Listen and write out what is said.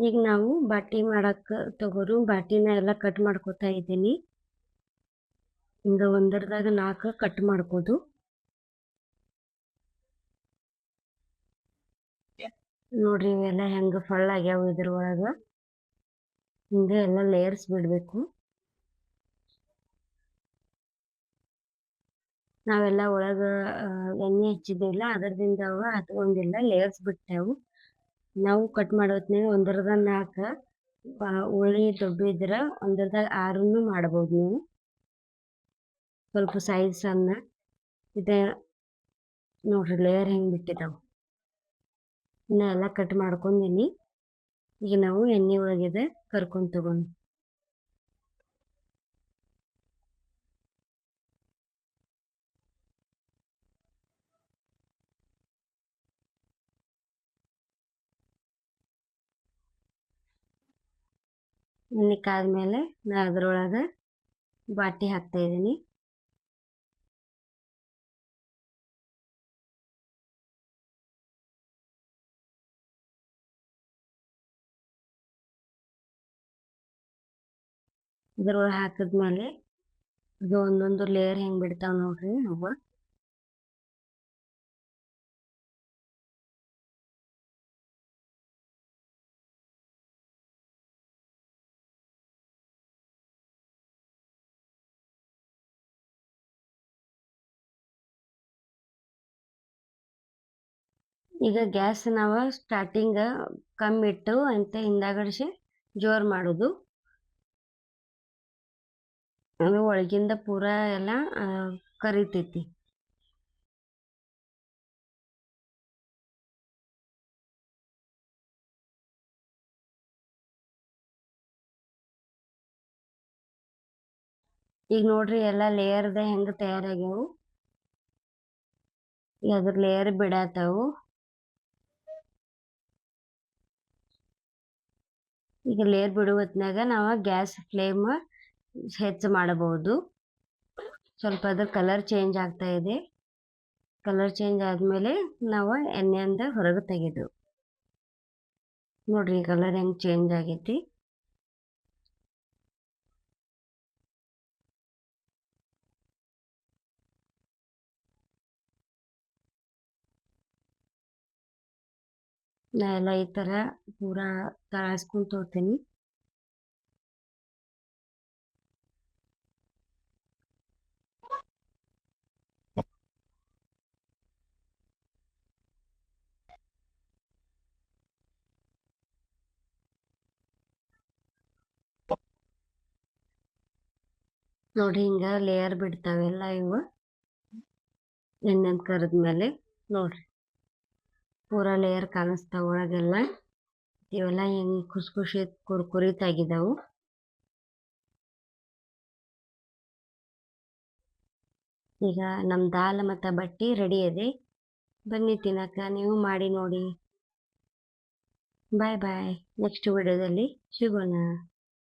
ಈಗ ನಾವು ಬಾಟಿ ಮಾಡಕ್ಕೆ ತಗೋರು ಬಾಟಿನ ಎಲ್ಲ ಕಟ್ ಮಾಡ್ಕೊತಾ ಇದ್ದೀನಿ. ಹಿಂಗ ಒಂದರದಾಗ 4 ಕಟ್ ಮಾಡ್ಕೋದು. ನೋಡ್ರಿ ಇವೆಲ್ಲ ಹೆಂಗ ಫಳ್ಳಾಗ್ಯಾವ ಇದ್ರೊಳಗ. ಹಿಂಗ ಎಲ್ಲ ಲೇಯರ್ಸ್ ಬಿಡ್ಬೇಕು. ನಾವೆಲ್ಲ ಒಳಗ ಎಣ್ಣೆ ಹಚ್ಚಿದ್ದಿಲ್ಲ ಅದರದಿಂದ ಅವ ಹತ್ಕೊಂಡಿಲ್ಲ, ಲೇಯರ್ಸ್ ಬಿಟ್ಟೆವು. ನಾವು ಕಟ್ ಮಾಡೋತ್ನಾಗ ಒಂದರದಾಗ 4 ಉಳ್ಳಿ ದೊಡ್ಡ ಇದ್ರ ಒಂದರದಾಗ 6 ಮಾಡ್ಬೋದು ನೀವು. ಸ್ವಲ್ಪ ಸೈಜ್ ಸಣ್ಣ ಇದೆ ನೋಡ್ರಿ ಲೇಯರ್ ಹೆಂಗ್ ಬಿಟ್ಟಿದಾವು. ಇನ್ನ ಎಲ್ಲ ಕಟ್ ಮಾಡ್ಕೊಂಡಿನಿ. ಈಗ ನಾವು ಎಣ್ಣೆ ಒಳಗಿದೆ ಕರ್ಕೊಂಡ್ ತಗೊಂಡು ಎಣ್ಣೆ ಕಾದ್ಮೇಲೆ ನಾ ಅದ್ರೊಳಗೆ ಬಾಟಿ ಹಾಕ್ತಾ ಇದ್ದೀನಿ. ಇದ್ರೊಳಗೆ ಹಾಕಿದ್ಮೇಲೆ ಇದು ಒಂದೊಂದು ಲೇಯರ್ ಹೆಂಗ್ ಬಿಡ್ತಾವ ನೋಡ್ರಿ ಅವ. ಈಗ ಗ್ಯಾಸ್ ನಾವು ಸ್ಟಾರ್ಟಿಂಗ್ ಕಮ್ಮಿ ಇಟ್ಟು ಅಂತ ಹಿಂದಾಗಡಿಸಿ ಜೋರು ಮಾಡೋದು. ಅದು ಒಳಗಿಂದ ಪೂರ ಎಲ್ಲ ಕರಿತೈತಿ. ಈಗ ನೋಡ್ರಿ ಎಲ್ಲ ಲೇಯರ್ದ ಹೆಂಗ ತಯಾರಾಗ್ಯಾವು. ಈಗ ಅದ್ರ ಲೇಯರ್ ಬಿಡಾತಾವು. ಈಗ ಲೇಯರ್ ಬಿಡುವ ಹೊತ್ನಾಗ ನಾವು ಗ್ಯಾಸ್ ಫ್ಲೇಮ್ ಹೆಚ್ಚು ಮಾಡಬಹುದು. ಸ್ವಲ್ಪ ಅದ್ರ ಕಲರ್ ಚೇಂಜ್ ಆಗ್ತಾ ಇದೆ. ಕಲರ್ ಚೇಂಜ್ ಆದ್ಮೇಲೆ ನಾವು ಎಣ್ಣೆಯಿಂದ ಹೊರಗೆ ತೆಗೆದು ನೋಡ್ರಿ ಕಲರ್ ಹೆಂಗ್ ಚೇಂಜ್ ಆಗೈತಿ. ನಾ ಎಲ್ಲ ಈ ತರ ಪೂರಾ ತರಾಸ್ಕೊಂತ ಹೋಗ್ತೀನಿ. ನೋಡಿ ಹಿಂಗ ಲೇಯರ್ ಬಿಡ್ತಾವೆಲ್ಲ ಇವು ಎಣ್ಣೆ ಕರೆದ್ಮೇಲೆ ನೋಡ್ರಿ ಪೂರಾ ಲೇಯರ್ ಕಾಣಿಸ್ತಾವ ಒಳಗೆಲ್ಲ. ಇವೆಲ್ಲ ಹೆಂಗ್ ಖುಷಿ ಕುರ್ಕುರಿ ತೆಗಿದಾವು. ಈಗ ನಮ್ಮ ದಾಲ್ ಮತ್ತು ಬಟ್ಟಿ ರೆಡಿ ಇದೆ. ಬನ್ನಿ ತಿನ್ನಕ, ನೀವು ಮಾಡಿ ನೋಡಿ. ಬಾಯ್ ಬಾಯ್. ನೆಕ್ಸ್ಟ್ ವಿಡಿಯೋದಲ್ಲಿ ಸಿಗೋಣ.